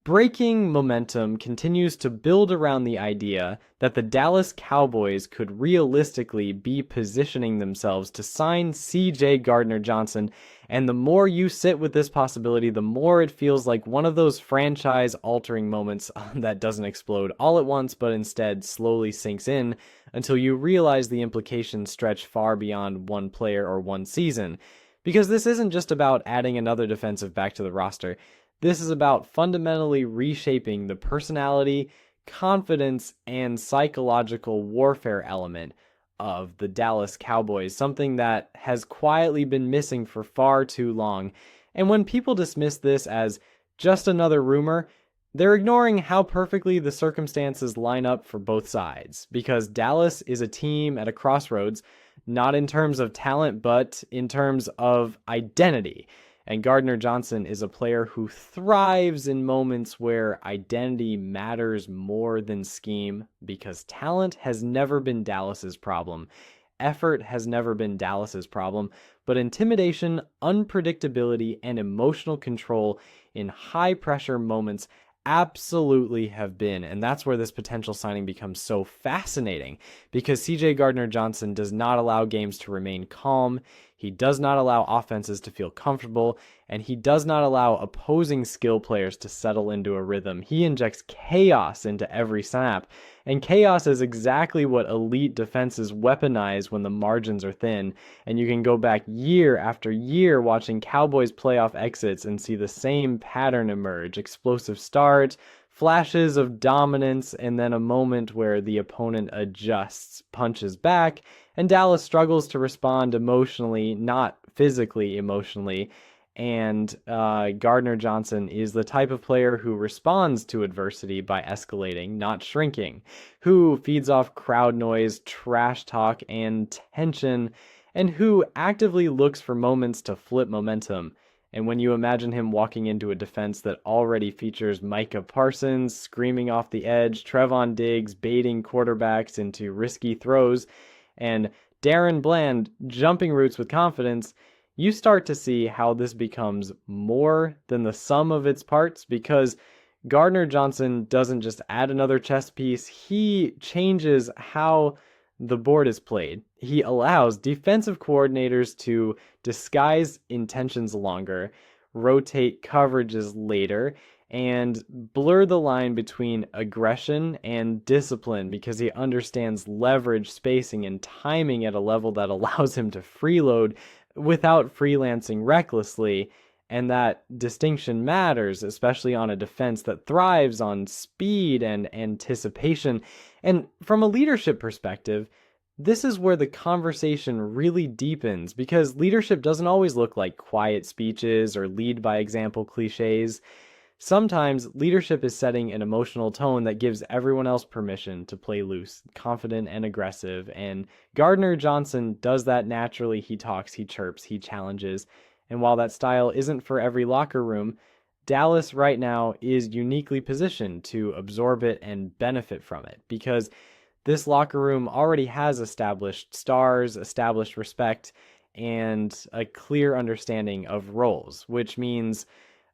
Breaking momentum continues to build around the idea that the Dallas Cowboys could realistically be positioning themselves to sign CJ Gardner-Johnson, and the more you sit with this possibility, the more it feels like one of those franchise-altering moments that doesn't explode all at once, but instead slowly sinks in until you realize the implications stretch far beyond one player or one season. Because this isn't just about adding another defensive back to the roster. This is about fundamentally reshaping the personality, confidence, and psychological warfare element of the Dallas Cowboys, something that has quietly been missing for far too long. And when people dismiss this as just another rumor, they're ignoring how perfectly the circumstances line up for both sides, because Dallas is a team at a crossroads, not in terms of talent, but in terms of identity. And Gardner-Johnson is a player who thrives in moments where identity matters more than scheme, because talent has never been Dallas's problem. Effort has never been Dallas's problem, but intimidation, unpredictability, and emotional control in high-pressure moments absolutely have been. And that's where this potential signing becomes so fascinating, because CJ Gardner-Johnson does not allow games to remain calm. He does not allow offenses to feel comfortable, and he does not allow opposing skill players to settle into a rhythm. He injects chaos into every snap, and chaos is exactly what elite defenses weaponize when the margins are thin. And you can go back year after year watching Cowboys playoff exits and see the same pattern emerge: explosive start, flashes of dominance, and then a moment where the opponent adjusts, punches back, and Dallas struggles to respond emotionally, not physically emotionally. And Gardner-Johnson is the type of player who responds to adversity by escalating, not shrinking, who feeds off crowd noise, trash talk, and tension, and who actively looks for moments to flip momentum. And when you imagine him walking into a defense that already features Micah Parsons screaming off the edge, Trevon Diggs baiting quarterbacks into risky throws, and Darren Bland jumping routes with confidence, you start to see how this becomes more than the sum of its parts, because Gardner-Johnson doesn't just add another chess piece, he changes how the board is played. He allows defensive coordinators to disguise intentions longer, rotate coverages later, and blur the line between aggression and discipline, because he understands leverage, spacing, and timing at a level that allows him to freeload without freelancing recklessly. And that distinction matters, especially on a defense that thrives on speed and anticipation. And from a leadership perspective, this is where the conversation really deepens, because leadership doesn't always look like quiet speeches or lead by example cliches. Sometimes leadership is setting an emotional tone that gives everyone else permission to play loose, confident, and aggressive. And Gardner-Johnson does that naturally. He talks, he chirps, he challenges. And while that style isn't for every locker room, Dallas right now is uniquely positioned to absorb it and benefit from it, because this locker room already has established stars, established respect, and a clear understanding of roles, which means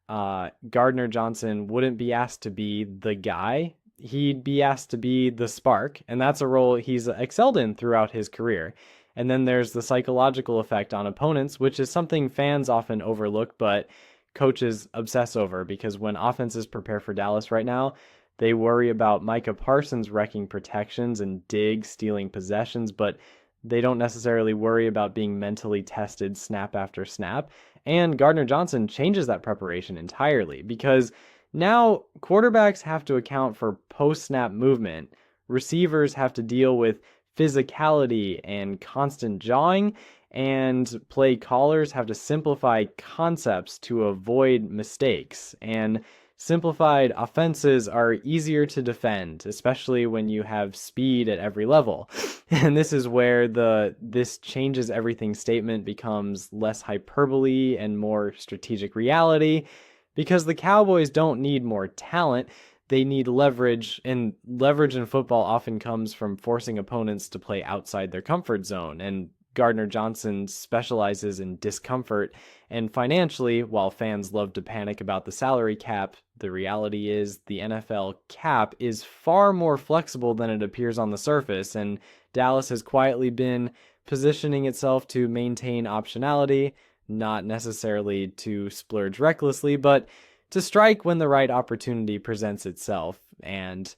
Gardner-Johnson wouldn't be asked to be the guy. He'd be asked to be the spark, and that's a role he's excelled in throughout his career. And then there's the psychological effect on opponents, which is something fans often overlook, but coaches obsess over, because when offenses prepare for Dallas right now, they worry about Micah Parsons wrecking protections and Diggs stealing possessions, but they don't necessarily worry about being mentally tested snap after snap. And Gardner-Johnson changes that preparation entirely, because now quarterbacks have to account for post-snap movement. Receivers have to deal with physicality and constant jawing, and play callers have to simplify concepts to avoid mistakes. And simplified offenses are easier to defend, especially when you have speed at every level. And this is where this changes everything statement becomes less hyperbole and more strategic reality, because the Cowboys don't need more talent. They need leverage, and leverage in football often comes from forcing opponents to play outside their comfort zone. And Gardner-Johnson specializes in discomfort, and financially, while fans love to panic about the salary cap, the reality is the NFL cap is far more flexible than it appears on the surface, and Dallas has quietly been positioning itself to maintain optionality, not necessarily to splurge recklessly, but to strike when the right opportunity presents itself. And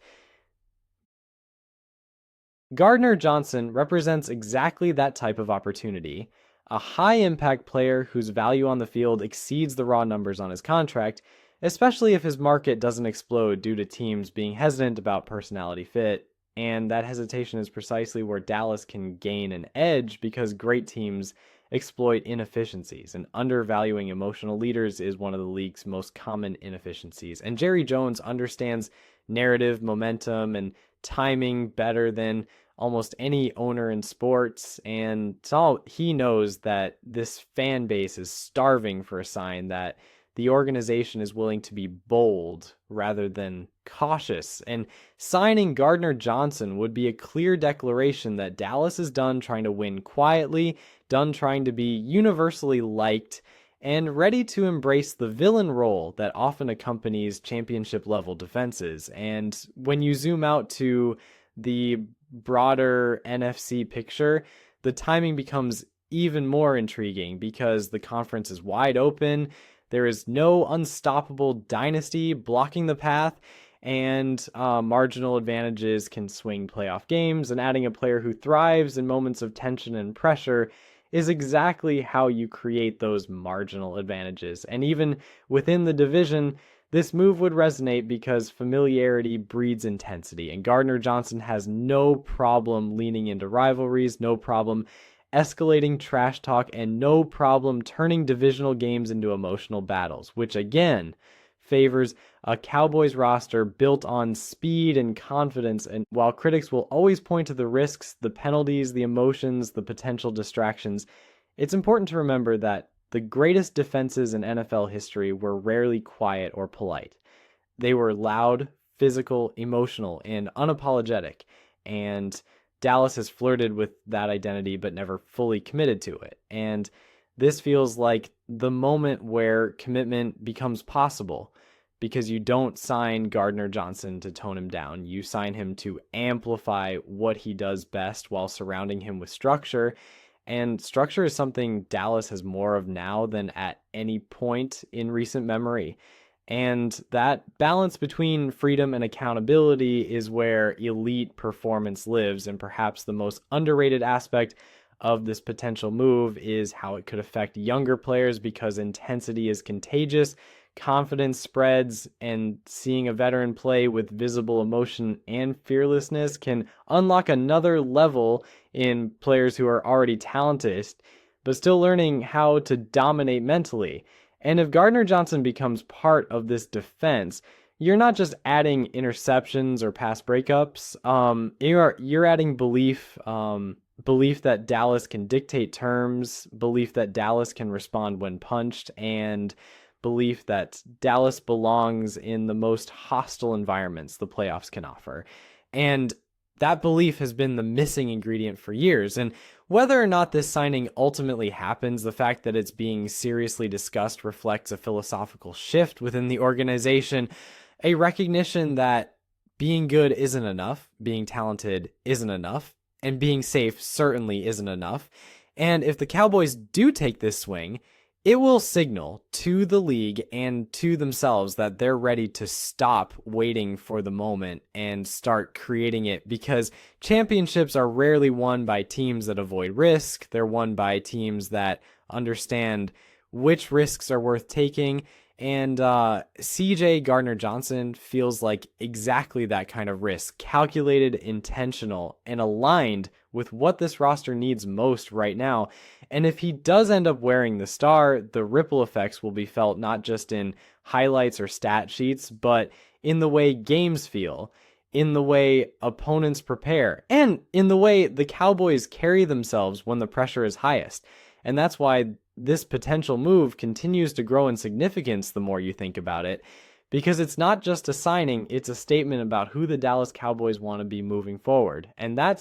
Gardner-Johnson represents exactly that type of opportunity. A high-impact player whose value on the field exceeds the raw numbers on his contract, especially if his market doesn't explode due to teams being hesitant about personality fit. And that hesitation is precisely where Dallas can gain an edge because great teams exploit inefficiencies, and undervaluing emotional leaders is one of the league's most common inefficiencies. And Jerry Jones understands narrative, momentum, and timing better than almost any owner in sports, and so he knows that this fan base is starving for a sign that the organization is willing to be bold rather than cautious. And signing Gardner-Johnson would be a clear declaration that Dallas is done trying to win quietly, done trying to be universally liked, and ready to embrace the villain role that often accompanies championship-level defenses. And when you zoom out to the broader NFC picture, the timing becomes even more intriguing because the conference is wide open. There is no unstoppable dynasty blocking the path, and marginal advantages can swing playoff games, and adding a player who thrives in moments of tension and pressure is exactly how you create those marginal advantages. And even within the division, this move would resonate because familiarity breeds intensity, and Gardner-Johnson has no problem leaning into rivalries, no problem escalating trash talk, and no problem turning divisional games into emotional battles, which again favors a Cowboys roster built on speed and confidence. And while critics will always point to the risks, the penalties, the emotions, the potential distractions, it's important to remember that the greatest defenses in NFL history were rarely quiet or polite. They were loud, physical, emotional, and unapologetic. And Dallas has flirted with that identity but never fully committed to it. And this feels like the moment where commitment becomes possible, because you don't sign Gardner-Johnson to tone him down. You sign him to amplify what he does best while surrounding him with structure. And structure is something Dallas has more of now than at any point in recent memory. And that balance between freedom and accountability is where elite performance lives. And perhaps the most underrated aspect of this potential move is how it could affect younger players, because intensity is contagious, confidence spreads, and seeing a veteran play with visible emotion and fearlessness can unlock another level in players who are already talented, but still learning how to dominate mentally. And if Gardner-Johnson becomes part of this defense, you're not just adding interceptions or pass breakups. You're adding belief, belief that Dallas can dictate terms, belief that Dallas can respond when punched, and belief that Dallas belongs in the most hostile environments the playoffs can offer. And that belief has been the missing ingredient for years. And whether or not this signing ultimately happens, the fact that it's being seriously discussed reflects a philosophical shift within the organization, a recognition that being good isn't enough, being talented isn't enough, and being safe certainly isn't enough. And if the Cowboys do take this swing, it will signal to the league and to themselves that they're ready to stop waiting for the moment and start creating it, because championships are rarely won by teams that avoid risk. They're won by teams that understand which risks are worth taking. And CJ Gardner-Johnson feels like exactly that kind of risk, calculated, intentional, and aligned with what this roster needs most right now. And if he does end up wearing the star, the ripple effects will be felt not just in highlights or stat sheets, but in the way games feel, in the way opponents prepare, and in the way the Cowboys carry themselves when the pressure is highest. And that's why this potential move continues to grow in significance the more you think about it, because it's not just a signing, it's a statement about who the Dallas Cowboys want to be moving forward. And that